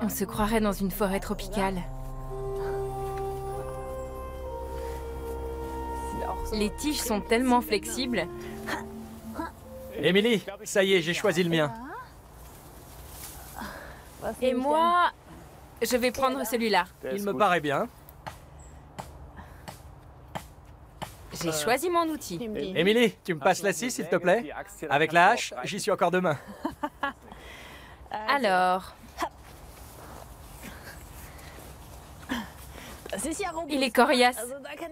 On se croirait dans une forêt tropicale. Les tiges sont tellement flexibles. Émilie, ça y est, j'ai choisi le mien. Et moi, je vais prendre celui-là. Il me paraît bien. J'ai choisi mon outil. Émilie, tu me passes la scie, s'il te plaît? Avec la hache, j'y suis encore demain. Alors, il est coriace.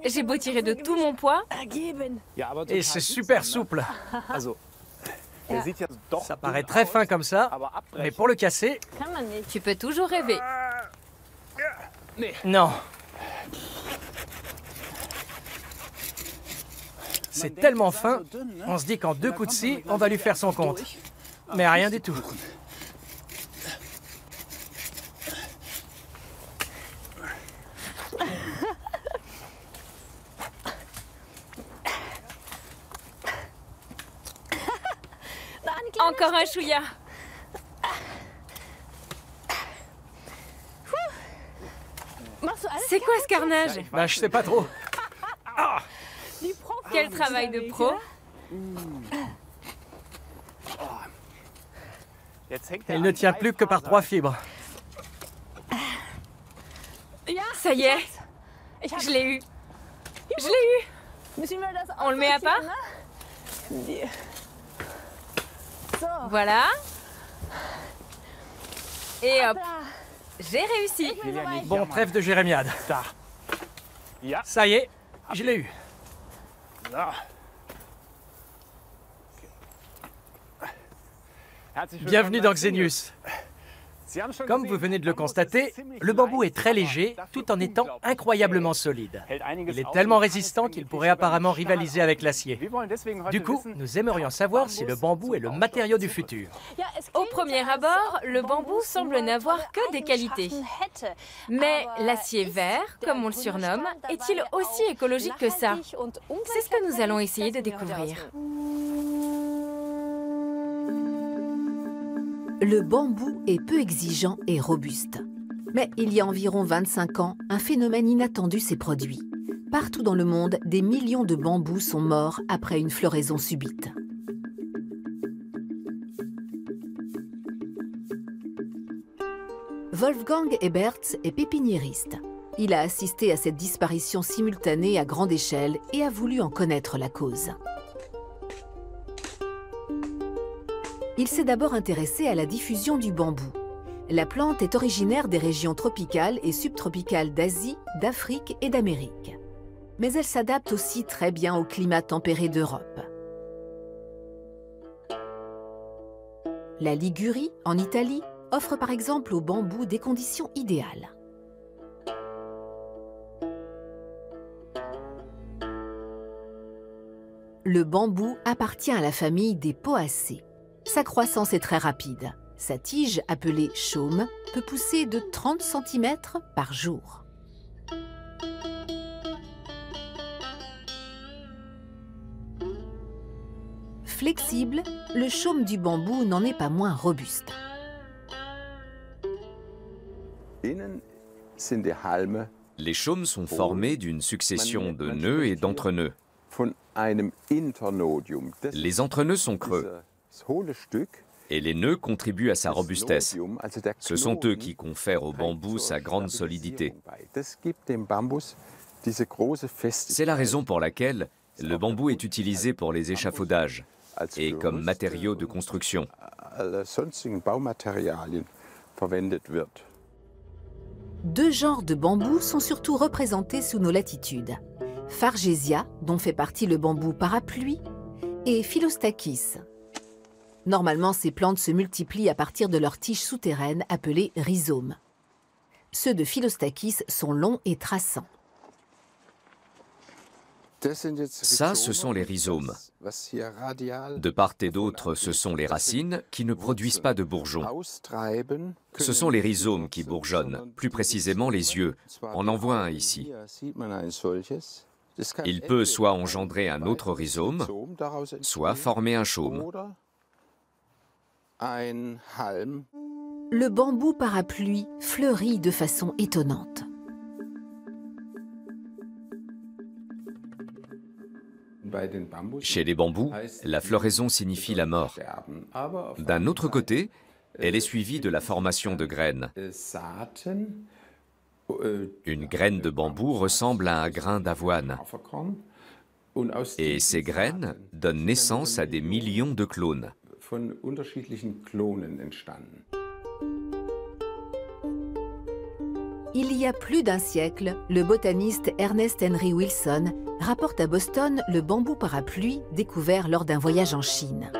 J'ai beau tirer de tout mon poids. Et c'est super souple. Ça paraît très fin comme ça, mais pour le casser... Tu peux toujours rêver. Non. C'est tellement fin, on se dit qu'en 2 coups de scie, on va lui faire son compte. Mais rien du tout. Encore un chouïa. C'est quoi ce carnage? Bah, je sais pas trop. Quel travail de pro. Il ne tient plus que par 3 fibres. Ça y est, je l'ai eu. Je l'ai eu. On le met à part? Voilà. Et hop, j'ai réussi. Bon, trêve de jérémiade. Ça y est, je l'ai eu. Bienvenue dans Xenius. Comme vous venez de le constater, le bambou est très léger tout en étant incroyablement solide. Il est tellement résistant qu'il pourrait apparemment rivaliser avec l'acier. Du coup, nous aimerions savoir si le bambou est le matériau du futur. Au premier abord, le bambou semble n'avoir que des qualités. Mais l'acier vert, comme on le surnomme, est-il aussi écologique que ça? C'est ce que nous allons essayer de découvrir. Le bambou est peu exigeant et robuste. Mais il y a environ 25 ans, un phénomène inattendu s'est produit. Partout dans le monde, des millions de bambous sont morts après une floraison subite. Wolfgang Eberts est pépiniériste. Il a assisté à cette disparition simultanée à grande échelle et a voulu en connaître la cause. Il s'est d'abord intéressé à la diffusion du bambou. La plante est originaire des régions tropicales et subtropicales d'Asie, d'Afrique et d'Amérique. Mais elle s'adapte aussi très bien au climat tempéré d'Europe. La Ligurie, en Italie, offre par exemple au bambou des conditions idéales. Le bambou appartient à la famille des Poacées. Sa croissance est très rapide. Sa tige, appelée chaume, peut pousser de 30 cm par jour. Flexible, le chaume du bambou n'en est pas moins robuste. Les chaumes sont formés d'une succession de nœuds et d'entrenœuds. Les entrenœuds sont creux. Et les nœuds contribuent à sa robustesse. Ce sont eux qui confèrent au bambou sa grande solidité. C'est la raison pour laquelle le bambou est utilisé pour les échafaudages et comme matériau de construction. Deux genres de bambous sont surtout représentés sous nos latitudes. Fargesia, dont fait partie le bambou parapluie, et Philostachys. Normalement, ces plantes se multiplient à partir de leurs tiges souterraines appelées rhizomes. Ceux de Philostachys sont longs et traçants. Ça, ce sont les rhizomes. De part et d'autre, ce sont les racines qui ne produisent pas de bourgeons. Ce sont les rhizomes qui bourgeonnent, plus précisément les yeux. On en voit un ici. Il peut soit engendrer un autre rhizome, soit former un chaume. le bambou parapluie fleurit de façon étonnante. Chez les bambous, la floraison signifie la mort. D'un autre côté, elle est suivie de la formation de graines. Une graine de bambou ressemble à un grain d'avoine. Et ces graines donnent naissance à des millions de clones. Il y a plus d'un siècle, le botaniste Ernest Henry Wilson rapporte à Boston le bambou parapluie découvert lors d'un voyage en Chine.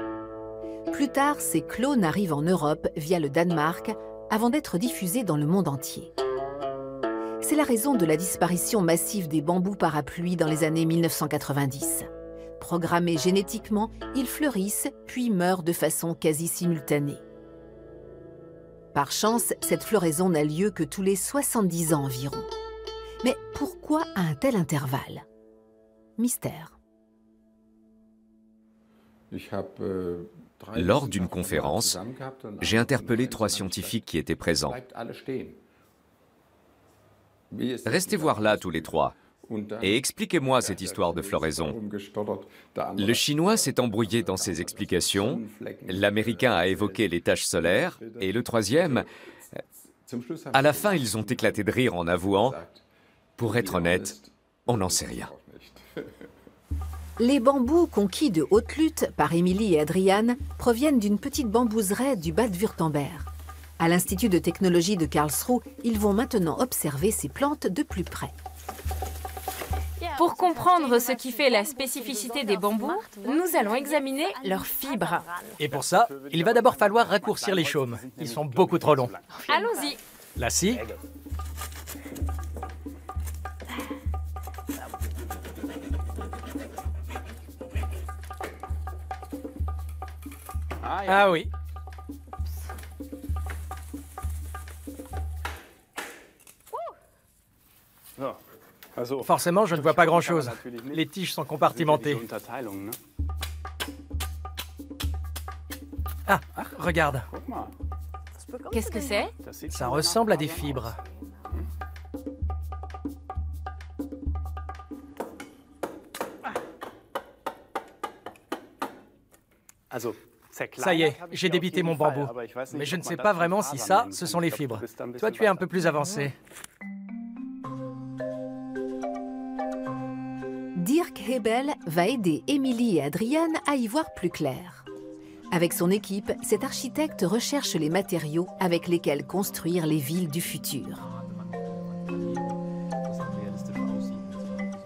Plus tard, ces clones arrivent en Europe via le Danemark avant d'être diffusés dans le monde entier. C'est la raison de la disparition massive des bambous parapluies dans les années 1990. Programmés génétiquement, ils fleurissent puis meurent de façon quasi simultanée. Par chance, cette floraison n'a lieu que tous les 70 ans environ. Mais pourquoi à un tel intervalle? Mystère. Lors d'une conférence, j'ai interpellé 3 scientifiques qui étaient présents. Restez voir là tous les 3 et expliquez-moi cette histoire de floraison. Le Chinois s'est embrouillé dans ses explications, l'Américain a évoqué les taches solaires, et le 3e, à la fin, ils ont éclaté de rire en avouant « Pour être honnête, on n'en sait rien ». Les bambous conquis de haute lutte par Émilie et Adrian proviennent d'une petite bambouseraie du Bade-Wurtemberg. À l'Institut de technologie de Karlsruhe, ils vont maintenant observer ces plantes de plus près. Pour comprendre ce qui fait la spécificité des bambous, nous allons examiner leurs fibres. Et pour ça, il va d'abord falloir raccourcir les chaumes. Ils sont beaucoup trop longs. Allons-y. La scie. Ah oui. Forcément, je ne vois pas grand-chose. Les tiges sont compartimentées. Ah, regarde. Qu'est-ce que c'est? Ça ressemble à des fibres. Ça y est, j'ai débité mon bambou. Mais je ne sais pas vraiment si ça, ce sont les fibres. Toi, tu es un peu plus avancé. Dirk Hebel va aider Émilie et Adrian à y voir plus clair. Avec son équipe, cet architecte recherche les matériaux avec lesquels construire les villes du futur.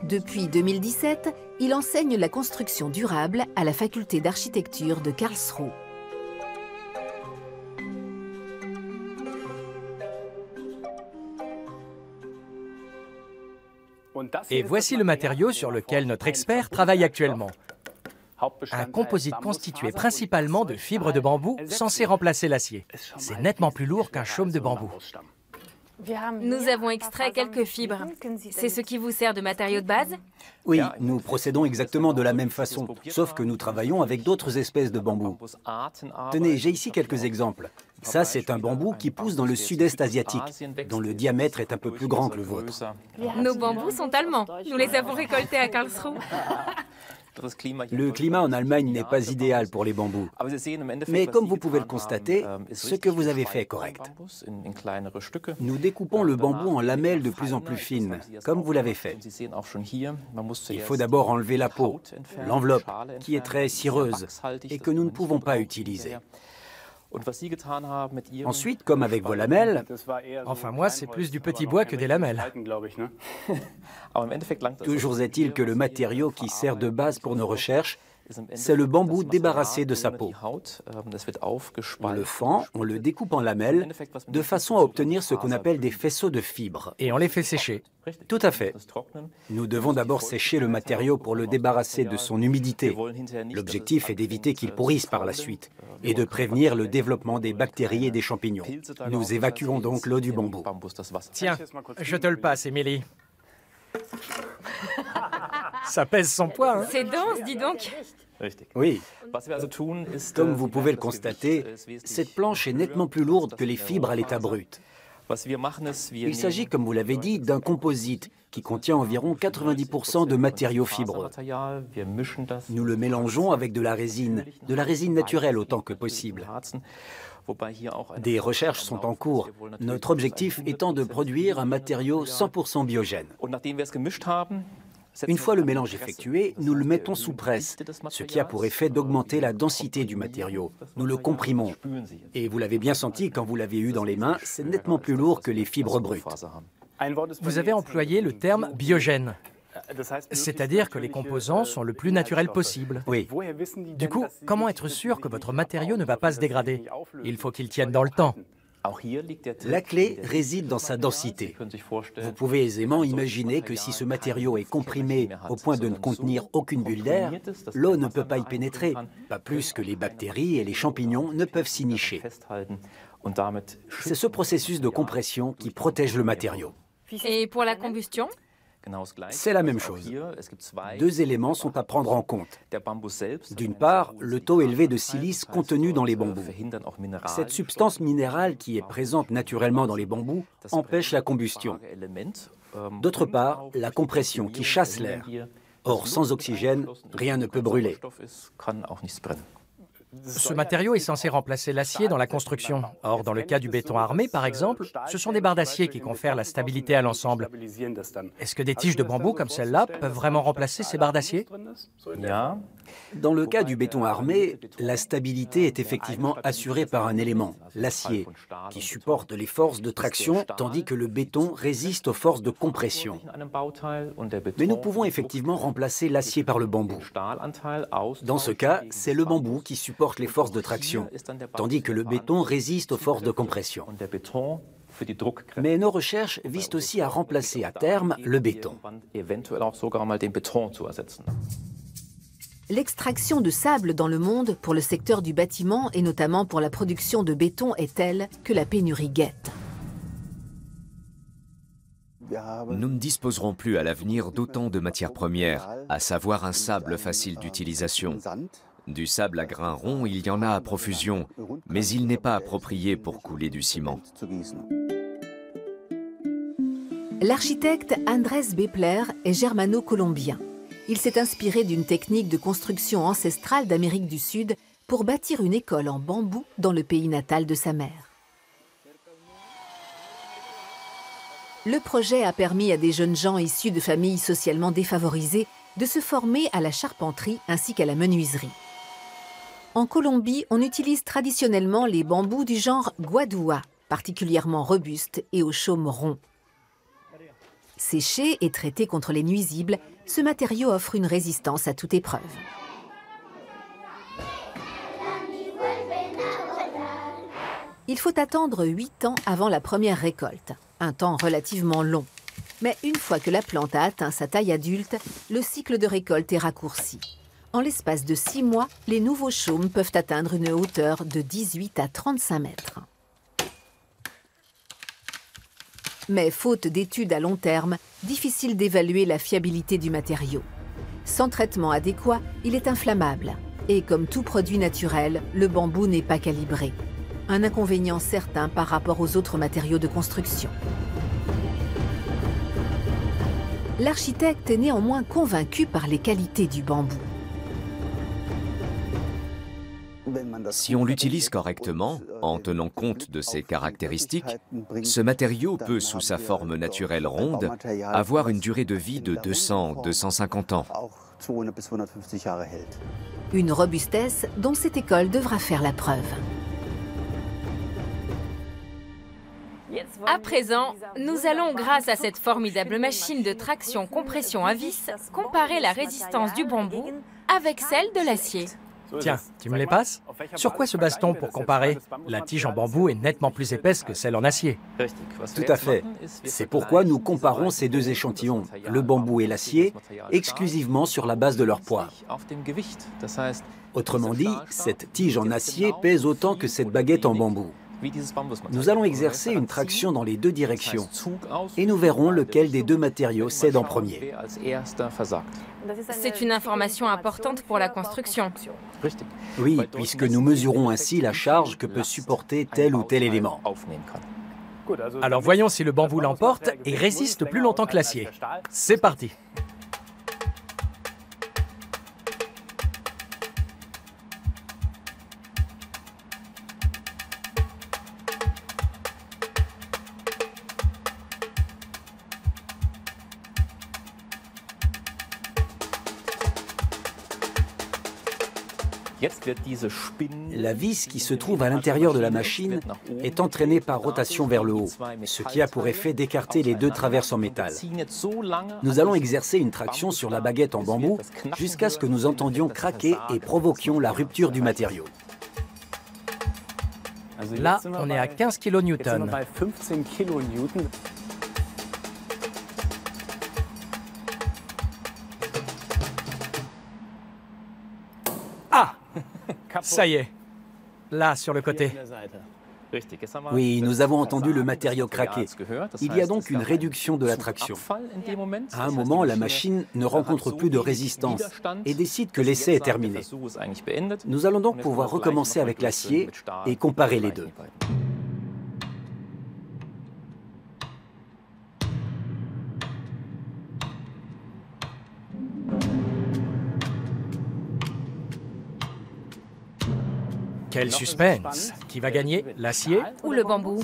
Depuis 2017, il enseigne la construction durable à la faculté d'architecture de Karlsruhe. Et voici le matériau sur lequel notre expert travaille actuellement. Un composite constitué principalement de fibres de bambou censé remplacer l'acier. C'est nettement plus lourd qu'un chaume de bambou. Nous avons extrait quelques fibres. C'est ce qui vous sert de matériau de base? Oui, nous procédons exactement de la même façon, sauf que nous travaillons avec d'autres espèces de bambou. Tenez, j'ai ici quelques exemples. Ça, c'est un bambou qui pousse dans le sud-est asiatique, dont le diamètre est un peu plus grand que le vôtre. Nos bambous sont allemands. Nous les avons récoltés à Karlsruhe. Le climat en Allemagne n'est pas idéal pour les bambous. Mais comme vous pouvez le constater, ce que vous avez fait est correct. Nous découpons le bambou en lamelles de plus en plus fines, comme vous l'avez fait. Il faut d'abord enlever la peau, l'enveloppe, qui est très cireuse et que nous ne pouvons pas utiliser. Ensuite, comme avec vos lamelles... Enfin, moi, c'est plus du petit bois que des lamelles. Toujours est-il que le matériau qui sert de base pour nos recherches, c'est le bambou débarrassé de sa peau. On le fend, on le découpe en lamelles, de façon à obtenir ce qu'on appelle des faisceaux de fibres. Et on les fait sécher. Tout à fait. Nous devons d'abord sécher le matériau pour le débarrasser de son humidité. L'objectif est d'éviter qu'il pourrisse par la suite et de prévenir le développement des bactéries et des champignons. Nous évacuons donc l'eau du bambou. Tiens, je te le passe, Émilie. Ça pèse son poids, hein? C'est dense, dis donc. Oui. Comme vous pouvez le constater, cette planche est nettement plus lourde que les fibres à l'état brut. Il s'agit, comme vous l'avez dit, d'un composite qui contient environ 90% de matériaux fibreux. Nous le mélangeons avec de la résine naturelle autant que possible. Des recherches sont en cours, notre objectif étant de produire un matériau 100% biogène. Une fois le mélange effectué, nous le mettons sous presse, ce qui a pour effet d'augmenter la densité du matériau. Nous le comprimons. Et vous l'avez bien senti quand vous l'avez eu dans les mains, c'est nettement plus lourd que les fibres brutes. Vous avez employé le terme biogène, c'est-à-dire que les composants sont le plus naturels possible. Oui. Du coup, comment être sûr que votre matériau ne va pas se dégrader? Il faut qu'il tienne dans le temps. La clé réside dans sa densité. Vous pouvez aisément imaginer que si ce matériau est comprimé au point de ne contenir aucune bulle d'air, l'eau ne peut pas y pénétrer, pas plus que les bactéries et les champignons ne peuvent s'y nicher. C'est ce processus de compression qui protège le matériau. Et pour la combustion? C'est la même chose. Deux éléments sont à prendre en compte. D'une part, le taux élevé de silice contenu dans les bambous. Cette substance minérale qui est présente naturellement dans les bambous empêche la combustion. D'autre part, la compression qui chasse l'air. Or, sans oxygène, rien ne peut brûler. Ce matériau est censé remplacer l'acier dans la construction. Or, dans le cas du béton armé, par exemple, ce sont des barres d'acier qui confèrent la stabilité à l'ensemble. Est-ce que des tiges de bambou comme celle-là peuvent vraiment remplacer ces barres d'acier? Dans le cas du béton armé, la stabilité est effectivement assurée par un élément, l'acier, qui supporte les forces de traction, tandis que le béton résiste aux forces de compression. Mais nous pouvons effectivement remplacer l'acier par le bambou. Dans ce cas, c'est le bambou qui supporte les forces de traction, tandis que le béton résiste aux forces de compression. Mais nos recherches visent aussi à remplacer à terme le béton. L'extraction de sable dans le monde pour le secteur du bâtiment et notamment pour la production de béton est telle que la pénurie guette. Nous ne disposerons plus à l'avenir d'autant de matières premières, à savoir un sable facile d'utilisation. Du sable à grains ronds, il y en a à profusion, mais il n'est pas approprié pour couler du ciment. L'architecte Andrés Bepler est germano-colombien. Il s'est inspiré d'une technique de construction ancestrale d'Amérique du Sud pour bâtir une école en bambou dans le pays natal de sa mère. Le projet a permis à des jeunes gens issus de familles socialement défavorisées de se former à la charpenterie ainsi qu'à la menuiserie. En Colombie, on utilise traditionnellement les bambous du genre guadua, particulièrement robustes et au chaume rond. Séché et traité contre les nuisibles, ce matériau offre une résistance à toute épreuve. Il faut attendre 8 ans avant la première récolte, un temps relativement long. Mais une fois que la plante a atteint sa taille adulte, le cycle de récolte est raccourci. En l'espace de 6 mois, les nouveaux chaumes peuvent atteindre une hauteur de 18 à 35 mètres. Mais faute d'études à long terme, difficile d'évaluer la fiabilité du matériau. Sans traitement adéquat, il est inflammable. Et comme tout produit naturel, le bambou n'est pas calibré. Un inconvénient certain par rapport aux autres matériaux de construction. L'architecte est néanmoins convaincu par les qualités du bambou. Si on l'utilise correctement, en tenant compte de ses caractéristiques, ce matériau peut, sous sa forme naturelle ronde, avoir une durée de vie de 200-250 ans. Une robustesse dont cette école devra faire la preuve. À présent, nous allons, grâce à cette formidable machine de traction-compression à vis, comparer la résistance du bambou avec celle de l'acier. Tiens, tu me les passes? Sur quoi se base-t-on pour comparer? La tige en bambou est nettement plus épaisse que celle en acier. Tout à fait. C'est pourquoi nous comparons ces deux échantillons, le bambou et l'acier, exclusivement sur la base de leur poids. Autrement dit, cette tige en acier pèse autant que cette baguette en bambou. Nous allons exercer une traction dans les deux directions et nous verrons lequel des deux matériaux cède en premier. C'est une information importante pour la construction. Oui, puisque nous mesurons ainsi la charge que peut supporter tel ou tel élément. Alors voyons si le bambou l'emporte et résiste plus longtemps que l'acier. C'est parti. La vis qui se trouve à l'intérieur de la machine est entraînée par rotation vers le haut, ce qui a pour effet d'écarter les deux traverses en métal. Nous allons exercer une traction sur la baguette en bambou jusqu'à ce que nous entendions craquer et provoquions la rupture du matériau. Là, on est à 15 kN. Ah! Ça y est, là, sur le côté. Oui, nous avons entendu le matériau craquer. Il y a donc une réduction de la traction. À un moment, la machine ne rencontre plus de résistance et décide que l'essai est terminé. Nous allons donc pouvoir recommencer avec l'acier et comparer les deux. Quel suspense! Qui va gagner, l'acier Ou le bambou?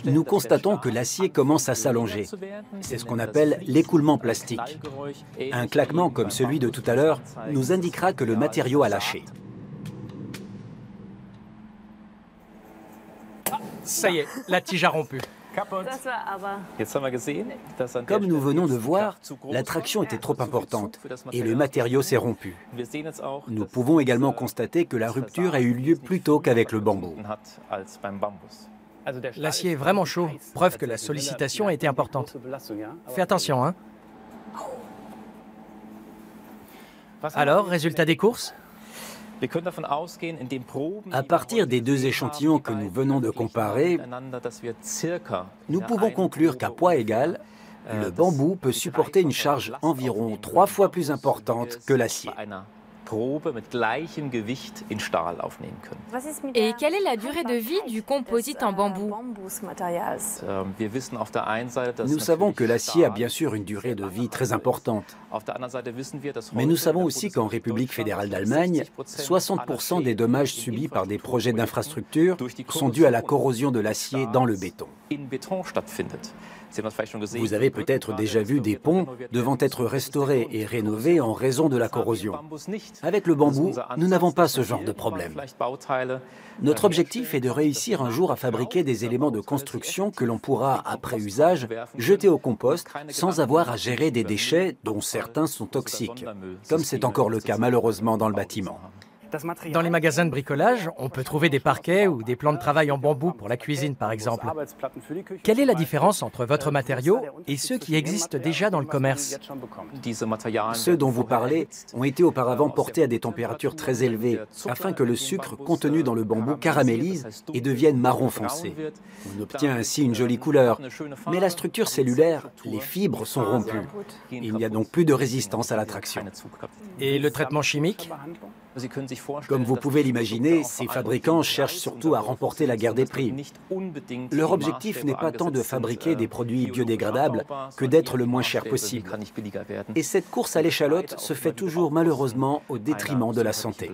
Nous constatons que l'acier commence à s'allonger. C'est ce qu'on appelle l'écoulement plastique. Un claquement comme celui de tout à l'heure nous indiquera que le matériau a lâché. Ça y est, la tige a rompu. Comme nous venons de voir, la traction était trop importante et le matériau s'est rompu. Nous pouvons également constater que la rupture a eu lieu plus tôt qu'avec le bambou. L'acier est vraiment chaud, preuve que la sollicitation a été importante. Fais attention, hein. Alors, résultat des courses? À partir des deux échantillons que nous venons de comparer, nous pouvons conclure qu'à poids égal, le bambou peut supporter une charge environ 3 fois plus importante que l'acier. Et quelle est la durée de vie du composite en bambou? Nous savons que l'acier a bien sûr une durée de vie très importante. Mais nous savons aussi qu'en République fédérale d'Allemagne, 60% des dommages subis par des projets d'infrastructure sont dus à la corrosion de l'acier dans le béton. Vous avez peut-être déjà vu des ponts devant être restaurés et rénovés en raison de la corrosion. Avec le bambou, nous n'avons pas ce genre de problème. Notre objectif est de réussir un jour à fabriquer des éléments de construction que l'on pourra, après usage, jeter au compost sans avoir à gérer des déchets dont certains sont toxiques, comme c'est encore le cas malheureusement dans le bâtiment. Dans les magasins de bricolage, on peut trouver des parquets ou des plans de travail en bambou pour la cuisine, par exemple. Quelle est la différence entre votre matériau et ceux qui existent déjà dans le commerce? Ceux dont vous parlez ont été auparavant portés à des températures très élevées afin que le sucre contenu dans le bambou caramélise et devienne marron foncé. On obtient ainsi une jolie couleur, mais la structure cellulaire, les fibres sont rompues. Il n'y a donc plus de résistance à la traction. Et le traitement chimique? Comme vous pouvez l'imaginer, ces fabricants cherchent surtout à remporter la guerre des prix. Leur objectif n'est pas tant de fabriquer des produits biodégradables que d'être le moins cher possible. Et cette course à l'échalote se fait toujours malheureusement au détriment de la santé.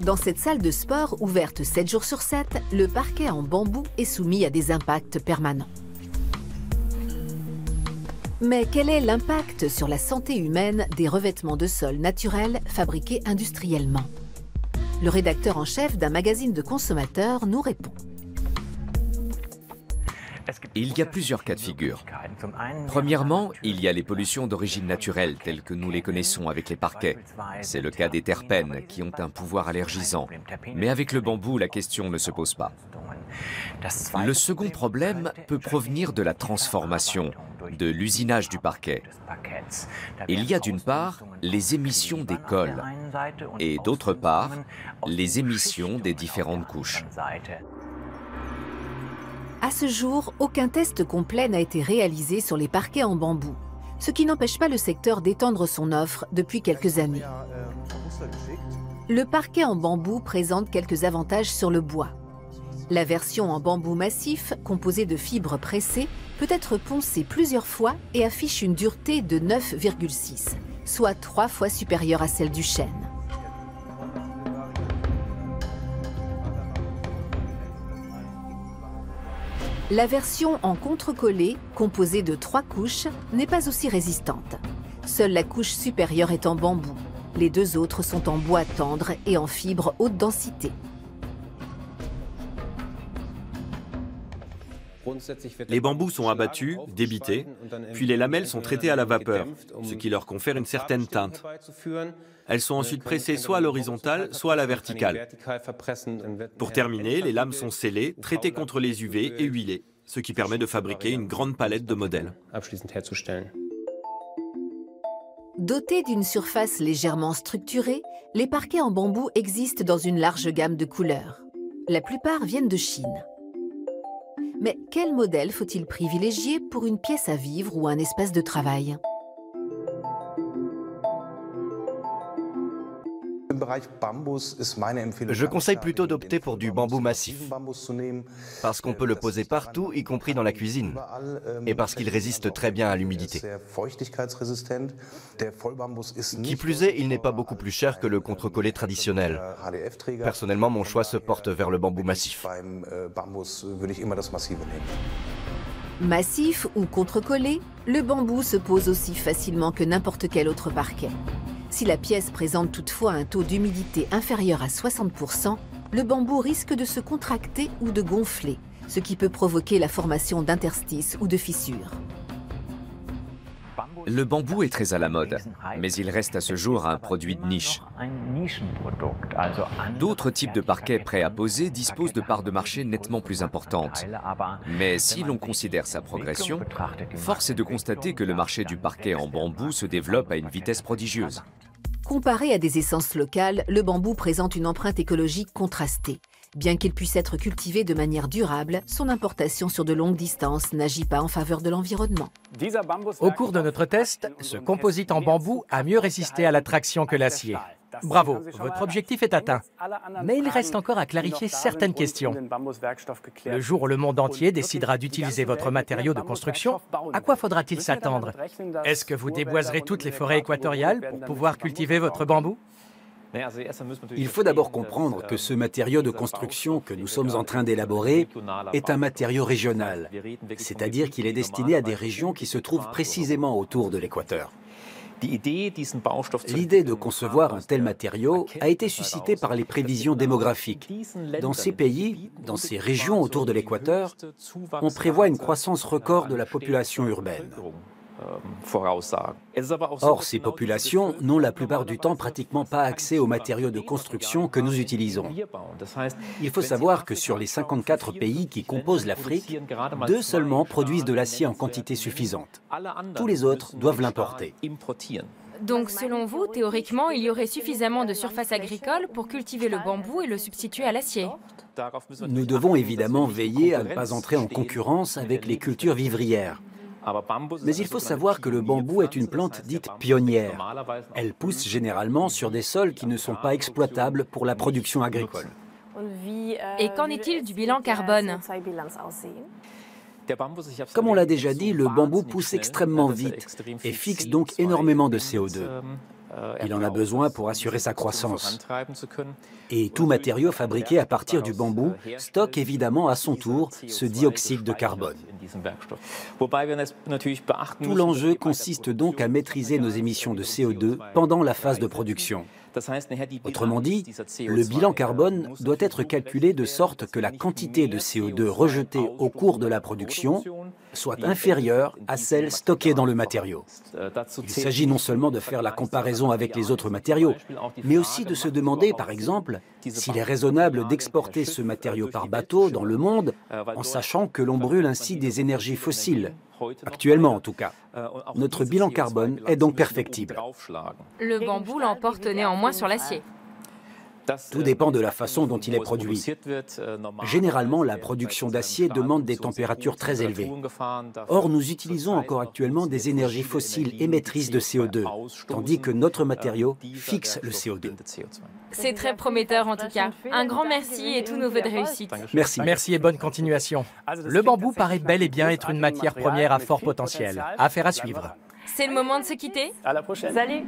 Dans cette salle de sport ouverte 7 jours sur 7, le parquet en bambou est soumis à des impacts permanents. Mais quel est l'impact sur la santé humaine des revêtements de sol naturels fabriqués industriellement? Le rédacteur en chef d'un magazine de consommateurs nous répond. Il y a plusieurs cas de figure. Premièrement, il y a les pollutions d'origine naturelle telles que nous les connaissons avec les parquets. C'est le cas des terpènes qui ont un pouvoir allergisant. Mais avec le bambou, la question ne se pose pas. Le second problème peut provenir de la transformation, de l'usinage du parquet. Il y a d'une part les émissions des cols et d'autre part les émissions des différentes couches. À ce jour, aucun test complet n'a été réalisé sur les parquets en bambou, ce qui n'empêche pas le secteur d'étendre son offre depuis quelques années. Le parquet en bambou présente quelques avantages sur le bois. La version en bambou massif, composée de fibres pressées, peut être poncée plusieurs fois et affiche une dureté de 9,6, soit 3 fois supérieure à celle du chêne. La version en contrecollé, composée de 3 couches, n'est pas aussi résistante. Seule la couche supérieure est en bambou. Les 2 autres sont en bois tendre et en fibres haute densité. Les bambous sont abattus, débités, puis les lamelles sont traitées à la vapeur, ce qui leur confère une certaine teinte. Elles sont ensuite pressées soit à l'horizontale, soit à la verticale. Pour terminer, les lames sont scellées, traitées contre les UV et huilées, ce qui permet de fabriquer une grande palette de modèles. Dotés d'une surface légèrement structurée, les parquets en bambou existent dans une large gamme de couleurs. La plupart viennent de Chine. Mais quel modèle faut-il privilégier pour une pièce à vivre ou un espace de travail ? Je conseille plutôt d'opter pour du bambou massif, parce qu'on peut le poser partout, y compris dans la cuisine, et parce qu'il résiste très bien à l'humidité. Qui plus est, il n'est pas beaucoup plus cher que le contrecollé traditionnel. Personnellement, mon choix se porte vers le bambou massif. Massif ou contrecollé, le bambou se pose aussi facilement que n'importe quel autre parquet. Si la pièce présente toutefois un taux d'humidité inférieur à 60%, le bambou risque de se contracter ou de gonfler, ce qui peut provoquer la formation d'interstices ou de fissures. Le bambou est très à la mode, mais il reste à ce jour un produit de niche. D'autres types de parquets prêts à poser disposent de parts de marché nettement plus importantes. Mais si l'on considère sa progression, force est de constater que le marché du parquet en bambou se développe à une vitesse prodigieuse. Comparé à des essences locales, le bambou présente une empreinte écologique contrastée. Bien qu'il puisse être cultivé de manière durable, son importation sur de longues distances n'agit pas en faveur de l'environnement. Au cours de notre test, ce composite en bambou a mieux résisté à la traction que l'acier. Bravo, votre objectif est atteint. Mais il reste encore à clarifier certaines questions. Le jour où le monde entier décidera d'utiliser votre matériau de construction, à quoi faudra-t-il s'attendre? Est-ce que vous déboiserez toutes les forêts équatoriales pour pouvoir cultiver votre bambou? Il faut d'abord comprendre que ce matériau de construction que nous sommes en train d'élaborer est un matériau régional, c'est-à-dire qu'il est destiné à des régions qui se trouvent précisément autour de l'équateur. L'idée de concevoir un tel matériau a été suscitée par les prévisions démographiques. Dans ces pays, dans ces régions autour de l'équateur, on prévoit une croissance record de la population urbaine. Or, ces populations n'ont la plupart du temps pratiquement pas accès aux matériaux de construction que nous utilisons. Il faut savoir que sur les 54 pays qui composent l'Afrique, 2 seulement produisent de l'acier en quantité suffisante. Tous les autres doivent l'importer. Donc, selon vous, théoriquement, il y aurait suffisamment de surface agricole pour cultiver le bambou et le substituer à l'acier? Nous devons évidemment veiller à ne pas entrer en concurrence avec les cultures vivrières. Mais il faut savoir que le bambou est une plante dite pionnière. Elle pousse généralement sur des sols qui ne sont pas exploitables pour la production agricole. Et qu'en est-il du bilan carbone? Comme on l'a déjà dit, le bambou pousse extrêmement vite et fixe donc énormément de CO2. Il en a besoin pour assurer sa croissance. Et tout matériau fabriqué à partir du bambou stocke évidemment à son tour ce dioxyde de carbone. Tout l'enjeu consiste donc à maîtriser nos émissions de CO2 pendant la phase de production. Autrement dit, le bilan carbone doit être calculé de sorte que la quantité de CO2 rejetée au cours de la production soit inférieure à celle stockée dans le matériau. Il s'agit non seulement de faire la comparaison avec les autres matériaux, mais aussi de se demander, par exemple, s'il est raisonnable d'exporter ce matériau par bateau dans le monde, en sachant que l'on brûle ainsi des énergies fossiles, actuellement en tout cas. Notre bilan carbone est donc perfectible. Le bambou l'emporte néanmoins sur l'acier. Tout dépend de la façon dont il est produit. Généralement, la production d'acier demande des températures très élevées. Or, nous utilisons encore actuellement des énergies fossiles émettrices de CO2, tandis que notre matériau fixe le CO2. C'est très prometteur en tout cas. Un grand merci et tous nos vœux de réussite. Merci. Merci et bonne continuation. Le bambou paraît bel et bien être une matière première à fort potentiel. Affaire à suivre. C'est le moment de se quitter. À la prochaine. Salut.